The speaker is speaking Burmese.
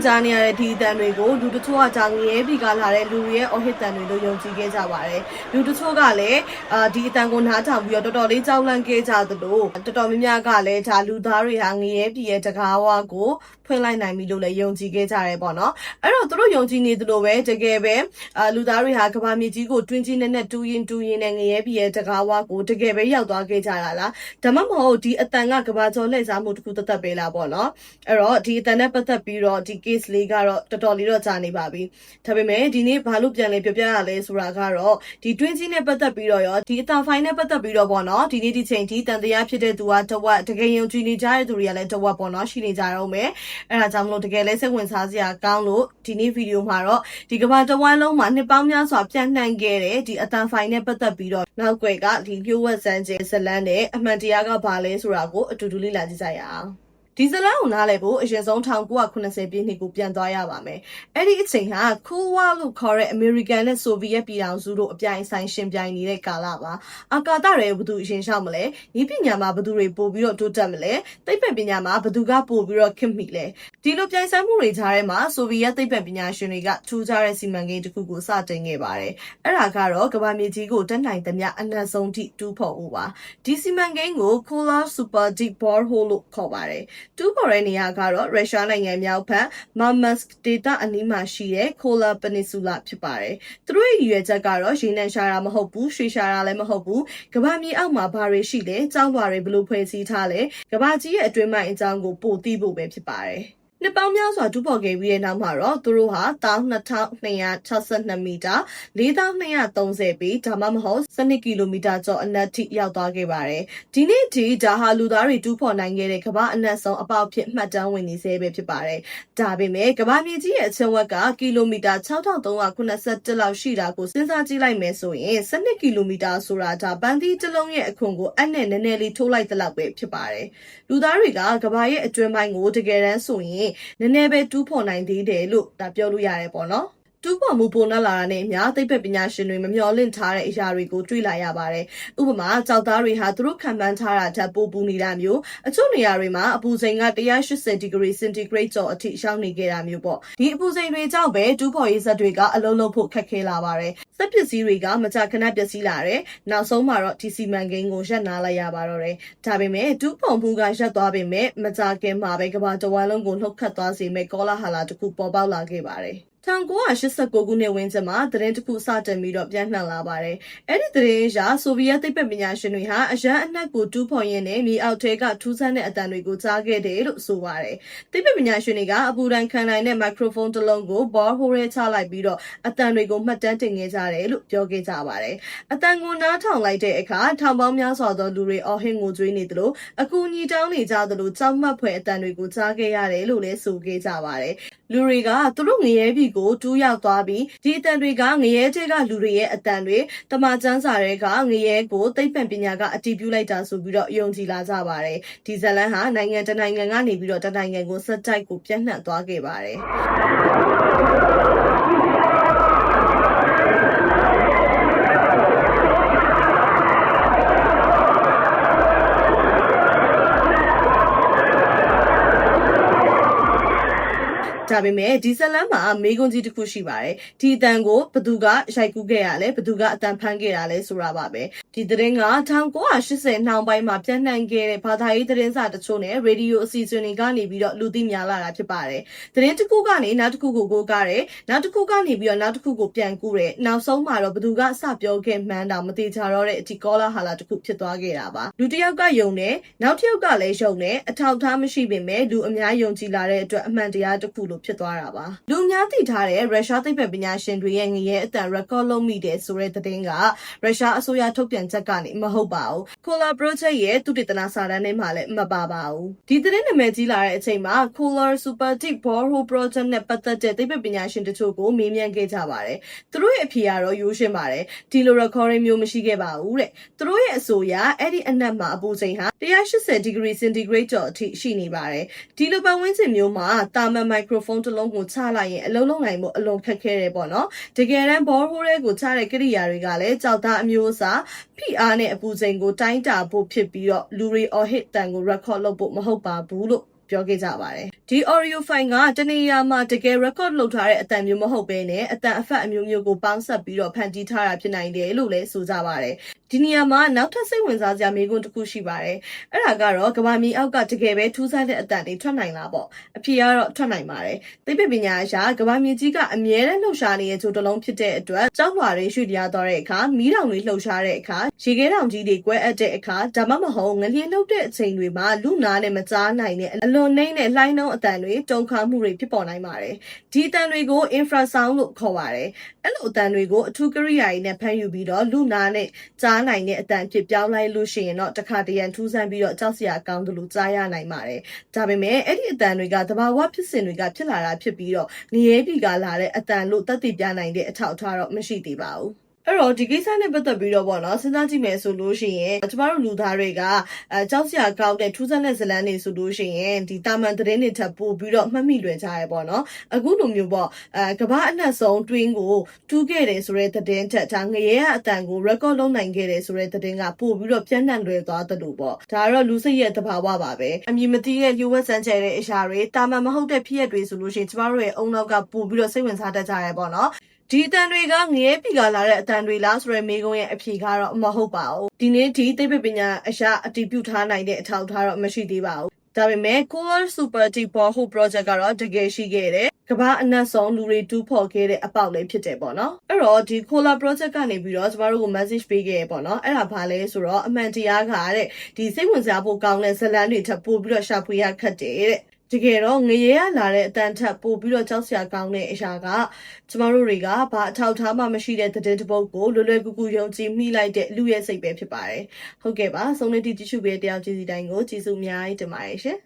ကြားနေရတဲ့ဒီအတန်တွေကိုလူတချို့ကကြောင်ငရဲပြီးကလာတဲ့လူတွေရဲ့အော်ဟစ်တန်တွေလို့ယုံကြည်ခဲ့ကြပါတယ်လူတချို့ကလည်းဒီအတန်ကိုနားထောင်ပြီးတော့တော်တော်လေးကြောက်လန့်ခဲ့ကြသလိုတော်တော်များများကလည်းဒါလူသားတွေဟာငရဲပြည်ရဲ့တကားဝါကိုဖွင့်လိုက်နိုင်ပြီလို့လည်းယုံကြည်ခဲ့ကြတယ်ပေါ့နော်အဲ့တော့သူတို့ယုံကြည်နေသလိုပဲတကယ်ပဲလူသားတွေဟာကဘာမြေကြီးကိုတွင်းကြီးနဲ့တူရင်နဲ့ငရဲပြည်ရဲ့တကားဝါကိုတကယ်ပဲရောက်သွားခဲ့ကြတာလားဒါမှမဟုတ်ဒီအတန်ကကဘာကျော်လှည့်စားမှုတစ်ခုသက်ပဲလားပေါ့နော်အဲ့တော့ဒီအတန်နဲ့ပတ်သက်ပြီးတော့ဒီ case လေးကတော့တော်တော်လေးတော့ကြာနေပါပြီဒါပေမဲ့ဒီနေ့ဘာလို့ပြန်လဲပြောပြရလဲဆိုတာကတော့ဒီတွင်းကြီးနဲ့ပတ်သက်ပြီးတော့ရောဒီအတန်ဖိုင်နဲ့ပတ်သက်ပြီးတော့ပေါ့နော်ဒီနေ့ဒီချိန်ဒီတန်တရားဖြစ်တဲ့သူကတဝက်တကယ်ယုံကြည်နေကြတဲ့သူတွေကလည်းတဝက်ပေါ့နော်ရှိနေကြတော့မယ်အဲ့ဒါကြောင့်မလို့တကယ်လဲစိတ်ဝင်စားစရာကောင်းလို့ဒီနေ့ဗီဒီယိုမှာတော့ဒီကမ္ဘာတဝန်းလုံးမှာနှစ်ပေါင်းများစွာပြန့်နှံ့ခဲ့တဲ့ဒီအတန်ဖိုင်နဲ့ပတ်သက်ပြီးတော့နောက်ွယ်ကဒီပြိုးဝက်စမ်းကျဇလန်းနဲ့အမှန်တရားကဘာလဲဆိုတာကိုအတူတူလေ့လာကြည့်ကြရအောင်ဒီဇလန်းကိုနားလည်ဖို့အရင်ဆုံး1980ပြည့်နှစ်ကိုပြန်သွားရပါမယ်။အဲ့ဒီအချိန်ဟာ Cold War လို့ခေါ်တဲ့အမေရိကန်နဲ့ဆိုဗီယက်ပြည်ထောင်စုတို့အပြိုင်ဆိုင်ရှင်ပြိုင်နေတဲ့ကာလပါ။အာကာသတွေဘယ်သူအရင်ရှောက်မလဲ။ဤပညာမှာဘယ်သူတွေပို့ပြီးတော့တိုးတက်မလဲ။သိပ္ပံပညာမှာဘယ်သူကပို့ပြီးတော့ခင်မိလဲ။ဒီလိုပြိုင်ဆိုင်မှုတွေကြားထဲမှာဆိုဗီယက်သိပ္ပံပညာရှင်တွေကထူးခြားတဲ့စီမံကိန်းတစ်ခုကိုစတင်ခဲ့ပါတယ်။အဲ့ဒါကတော့ကမ္ဘာမြေကြီးကိုတက်နိုင်သမျှအနက်ဆုံးထိတူးဖော်ဖို့ပါ။ဒီစီမံကိန်းကို Kola Super Deep Borehole လို့ခေါ်ပါတယ်။တူးဖော်တဲ့နေရာကတော့ရုရှားနိုင်ငံမြောက်ဘက် Murmansk ဒေသအနီးမှာရှိတဲ့ Kola Peninsula ဖြစ်ပါတယ်။သူတို့ရဲ့ရည်ရွယ်ချက်ကတော့ရေနံရှာတာမဟုတ်ဘူး၊ရွှေရှာတာလည်းမဟုတ်ဘူး။ကမ္ဘာမြေအောက်မှာဘာတွေရှိလဲ၊ကျောင်းလွှာတွေဘယ်လိုဖွဲ့စည်းထားလဲ၊ကမ္ဘာကြီးရဲ့အတွင်းပိုင်းအကြောင်းကိုပိုသိဖို့ပဲဖြစ်ပါတယ်။နှစ်ပေါင်းများစွာတူးဖော်ခဲ့ပြီးတဲ့နောက်မှာတော့သူတို့ဟာ12262မီတာ4230ပေဒါမှမဟုတ်12ကီလိုမီတာကျော်အနက်ထိရောက်သွားခဲ့ပါတယ်။ဒီနေ့ဒီဒါဟာလူသားတွေတူးဖော်နိုင်ခဲ့တဲ့ကမ္ဘာအနက်ဆုံးအပေါက်ဖြစ်မှတ်တမ်းဝင်နေသေးပဲဖြစ်ပါတယ်။ဒါပေမဲ့ကမ္ဘာမြေကြီးရဲ့အချင်းဝက်ကကီလိုမီတာ6381လောက်ရှိတာကိုစဉ်းစားကြည့်လိုက်မယ်ဆိုရင်12ကီလိုမီတာဆိုတာဒါပန်းသီးတစ်လုံးရဲ့အခွန်ကိုအနဲ့နည်းနည်းလေးထိုးလိုက်တဲ့လောက်ပဲဖြစ်ပါတယ်။လူသားတွေကကမ္ဘာရဲ့အတွင်းပိုင်းကိုတကယ်တမ်းဆိုရင်နည်းနည်းပဲတူးဖော်နိုင်သေးတယ်လို့ဒါပြောလို့ရတယ်ပေါ့နော်တူးဖော်မှုပုံနှက်လာတာနဲ့အမျှသိပ္ပံပညာရှင်တွေမမျှော်လင့်ထားတဲ့အရာတွေကိုတွေ့လာရပါတယ်။ဥပမာကြောက်သားတွေဟာသူတို့ခံမှန်းထားတာထက်ပိုပူနေတာမျိုးအချို့နေရာတွေမှာအပူချိန်က180ဒီဂရီစင်တီဂရိတ်ကျော်အထိရောက်နေခဲ့တာမျိုးပေါ့။ဒီအပူချိန်တွေကြောင့်ပဲတူးဖော်ရေးစက်တွေကအလုံးလုံးဖို့ခက်ခဲလာပါတယ်။စက်ပစ္စည်းတွေကမကြာခဏပျက်စီးလာတယ်။နောက်ဆုံးမှာတော့ဒီစီမံကိန်းကိုရပ်နားလိုက်ရပါတော့တယ်။ဒါပေမဲ့တူးဖော်မှုကရပ်သွားပေမဲ့မကြာခင်မှာပဲကမ္ဘာတဝန်းလုံးကိုလှုပ်ခတ်သွားစေမဲ့ကောလာဟလတစ်ခုပေါ်ပေါက်လာခဲ့ပါတယ်။1989ခုနှစ်ဝန်းကျင်မှာသတင်းတစ်ခုစတင်ပြီးတော့ပြန့်နှံ့လာပါတယ်။အဲ့ဒီသတင်းအရဆိုဗီယက်သိပ္ပံပညာရှင်တွေဟာအရန်အနှက်ကိုတူးဖော်ရင်းနဲ့မြေအောက်ထဲကထူးဆန်းတဲ့အတန်တွေကိုကြားခဲ့တယ်လို့ဆိုပါတယ်။သိပ္ပံပညာရှင်တွေကအပူဒဏ်ခံနိုင်တဲ့မိုက်ခရိုဖုန်းတစ်လုံးကိုဘောဟိုးရဲချလိုက်ပြီးတော့အတန်တွေကိုမှတ်တမ်းတင်ခဲ့ကြတယ်လို့ပြောခဲ့ကြပါတယ်။အတန်ကိုနားထောင်လိုက်တဲ့အခါထောင်ပေါင်းများစွာသောလူတွေအော်ဟစ်ငိုကြွေးနေသလိုအကူအညီတောင်းနေကြသလိုကြောက်မက်ဖွယ်အတန်တွေကိုကြားခဲ့ရတယ်လို့လည်းဆိုခဲ့ကြပါတယ်။လူတွေကသူတို့ငရဲပြည်ကိုတူးရောက်သွားပြီးဒီအတန်တွေကငရဲတဲကလူတွေရဲ့အတန်တွေတမချန်းစာတွေကငရဲကိုသိပ္ပံပညာကအတည်ပြုလိုက်တာဆိုပြီးတော့ယုံကြည်လာကြပါတယ်ဒီဇလန်ဟာနိုင်ငံတနိုင်ငံကနေပြီးတော့တနိုင်ငံကိုစက်တိုက်ကိုပြန့်နှံ့သွားခဲ့ပါတယ်ဒါပေမဲ့ဒီဇလန်မှာမေးခွန်းကြီးတစ်ခုရှိပါတယ်ဒီအတန်ကိုဘသူကရိုက်ကူးခဲ့ရလဲဘသူကအတန်ဖန်ခဲ့တာလဲဆိုတာပါပဲဒီသတင်းက1980နှောင်းပိုင်းမှာပြန့်နှံ့ခဲ့တဲ့ဘာသာရေးသတင်းစာတချို့နဲ့ရေဒီယိုအစီအစဉ်တွေကနေပြီးတော့လူသိများလာတာဖြစ်ပါတယ်သတင်းတစ်ခုကနေနောက်တစ်ခုကိုကိုးကားတယ်နောက်တစ်ခုကနေပြီးတော့နောက်တစ်ခုကိုပြန်ကူးတယ်နောက်ဆုံးမှာတော့ဘသူကစပြောခဲ့မှန်းတာမသိကြတော့တဲ့အဒီကောလာဟာလာတစ်ခုဖြစ်သွားခဲ့တာပါလူတစ်ယောက်ကယုံတယ်နောက်တစ်ယောက်ကလည်းယုံတယ်အထောက်ထားမရှိပေမဲ့လူအများယုံကြည်လာတဲ့အတွက်အမှန်တရားတစ်ခုလို့ဖြစ်သွားတာပါလူအများသိထားတဲ့ရုရှားသိပ္ပံပညာရှင်တွေရဲ့ငရဲအတန် record လုပ်မိတယ်ဆိုတဲ့သတင်းကရုရှားအစိုးရထုတ်ပြန်ချက်ကနေမဟုတ်ပါဘူး Kola Project ရဲ့သုတေသနစာတမ်းထဲမှာလည်းမပါပါဘူးဒီသတင်းနာမည်ကြီးလာတဲ့အချိန်မှာ Kola Super Deep Borehole Project နဲ့ပတ်သက်တဲ့သိပ္ပံပညာရှင်တချို့ကိုမေးမြန်းခဲ့ကြပါတယ်သူတို့ရဲ့အဖြေကတော့ရိုးရှင်းပါတယ်ဒီလို recording မျိုးမရှိခဲ့ပါဘူးတဲ့သူတို့ရဲ့အဆိုအရအဲ့ဒီအနက်မှာအပူချိန်ဟာ180ဒီဂရီစင်တီဂရိတ်ကျော်အထိရှိနေပါတယ်ဒီလိုပတ်ဝန်းကျင်မျိုးမှာတာမန်မိုက်ခရိုဖုန်းတစ်လုံးကိုချလိုက်ရင်အလုံးလုံးနိုင်မှုအလွန်ခက်ခဲတယ်ပေါ့နော်တကယ်တမ်းဘောဟိုးရဲကိုချတဲ့ကိရိယာတွေကလည်းကြောက်သားအမျိုးအစားဖိအားနဲ့အပူချိန်ကိုတိုင်းတာဖို့ဖြစ်ပြီးတော့လူတွေအော်ဟစ်တန်ကို record လုပ်ဖို့မဟုတ်ပါဘူးလို့ ပြောခဲ့ကြပါတယ်ဒီ audio file ကတနေရာမှာတကယ် record လုပ်ထားတဲ့အတန်မျိုးမဟုတ်ဘဲနဲ့အတန်အဖက်အမျိုးမျိုးကိုပေါင်းစပ်ပြီးတော့ဖန်တီးထားတာဖြစ်နိုင်တယ်လို့လည်းဆိုကြပါတယ်ဒီနေရာမှာနောက်ထပ်စိတ်ဝင်စားစရာမေးခွန်းတစ်ခုရှိပါတယ်အဲ့ဒါကတော့ကမ္ဘာမြေအောက်ကတကယ်ပဲထူးဆန်းတဲ့အတန်တွေထွက်နိုင်လားပေါ့အဖြေကတော့ထွက်နိုင်ပါတယ်သိပ္ပံပညာအရကမ္ဘာမြေကြီးကအမြဲတမ်းလှုပ်ရှားနေတဲ့ဂျိုတစ်လုံးဖြစ်တဲ့အတွက်ကြောက်လွှာတွေရွှေ့ပြားသွားတဲ့အခါမီးတောင်တွေလှုပ်ရှားတဲ့အခါရေခဲတောင်ကြီးတွေကွဲအပ်တဲ့အခါဒါမှမဟုတ်ငလျင်လှုပ်တဲ့အချိန်တွေမှာလူနာနဲ့မကြားနိုင်တဲ့အလွန်နှိမ့်တဲ့လှိုင်းနှုံးအတန်တွေတုန်ခါမှုတွေဖြစ်ပေါ်နိုင်ပါတယ်ဒီအတန်တွေကို infrasound လို့ခေါ်ပါတယ်အဲ့လိုအတန်တွေကိုအထူးကိရိယာတွေနဲ့ဖမ်းယူပြီးတော့လူနာနဲ့ကြားနိုင်တဲ့အတန်ဖြစ်ပြောင်းလိုက်လို့ရှိရင်တော့တခါတရံထူးဆန်းပြီးတော့ကြောက်စရာကောင်းတယ်လို့ကြားရနိုင်ပါတယ်ဒါပေမဲ့အဲ့ဒီအတန်တွေကသဘာဝဖြစ်စဉ်တွေကဖြစ်လာတာဖြစ်ပြီးတော့ငရဲပြည်ကလာတဲ့အတန်လို့သက်သေပြနိုင်တဲ့အထောက်အထားတော့မရှိသေးပါဘူးအဲ့တော့ဒီကိစ္စနဲ့ပတ်သက်ပြီးတော့ပေါ့နော်စဉ်းစားကြည့်မယ်ဆိုလို့ရှိရင်ကျမတို့လူသားတွေကကြောက်စရာကောင်းတဲ့ထူးဆန်းတဲ့ဇလန်းတွေဆိုလို့ရှိရင်ဒီတာမန်သတင်းတွေထပ်ပို့ပြီးတော့မှတ်မိလွယ်ကြရဲပေါ့နော်အခုလိုမျိုးပေါ့ကမ္ဘာအနှံ့ဆုံး twin ကိုတူးခဲ့တယ်ဆိုတဲ့သတင်းထက်ဒါငရဲအတန်ကို record လုပ်နိုင်ခဲ့တယ်ဆိုတဲ့သတင်းကပို့ပြီးတော့ပြန့်နှံ့လွယ်သွားတယ်လို့ပေါ့ဒါကတော့လူစိတ်ရဲ့သဘာဝပါပဲအမြင်မသိတဲ့လျှို့ဝှက်စမ်းကြဲတဲ့အရာတွေတာမန်မဟုတ်တဲ့ဖြစ်ရပ်တွေဆိုလို့ရှိရင်ကျမတို့ရဲ့အုံနောက်ကပို့ပြီးတော့စိတ်ဝင်စားတတ်ကြရဲပေါ့နော်ဒီအတန်တွေကငရဲပြည်ကလာတဲ့အတန်တွေလားဆိုရယ်မိကုံးရဲ့အဖြေကတော့မဟုတ်ပါဘူးဒီနေ့ဒီသိပ္ပံပညာအရာအတည်ပြုထားနိုင်တဲ့အထောက်အထားတော့မရှိသေးပါဘူးဒါပေမဲ့ Core Super Deep Borehole Project ကတော့တကယ်ရှိခဲ့တယ်ကမ္ဘာအနှံ့ဆုံးလူတွေတူးဖော်ခဲ့တဲ့အပေါက်လေးဖြစ်တယ်ပေါ့နော်အဲ့တော့ဒီ Cola Project ကနေပြီးတော့ကျမတို့ကို message ပေးခဲ့ရပေါ့နော်အဲ့ဒါဘာလဲဆိုတော့အမှန်တရားကတဲ့ဒီစိတ်ဝင်စားဖို့ကောင်းတဲ့ဇလန်းတွေထပ်ပို့ပြီးတော့ရှာဖွေရခက်တယ်တဲ့တကယ်တော့ငရဲရလာတဲ့အတန်ထပ်ပို့ပြီးတော့ကြောက်စရာကောင်းတဲ့အရာကကျမတို့တွေကဘာအထောက်ထားမှမရှိတဲ့သတင်းတစ်ပုဒ်ကိုလွယ်လွယ်ကူကူယုံကြည်မိလိုက်တဲ့လူရဲ့စိတ်ပဲဖြစ်ပါတယ်ဟုတ်ကဲ့ပါဆုံးနေတိကြည့်ရှုပေးတဲ့တယောက်ချင်းစီတိုင်းကိုကျေးဇူးအများကြီးတင်ပါတယ်ရှင်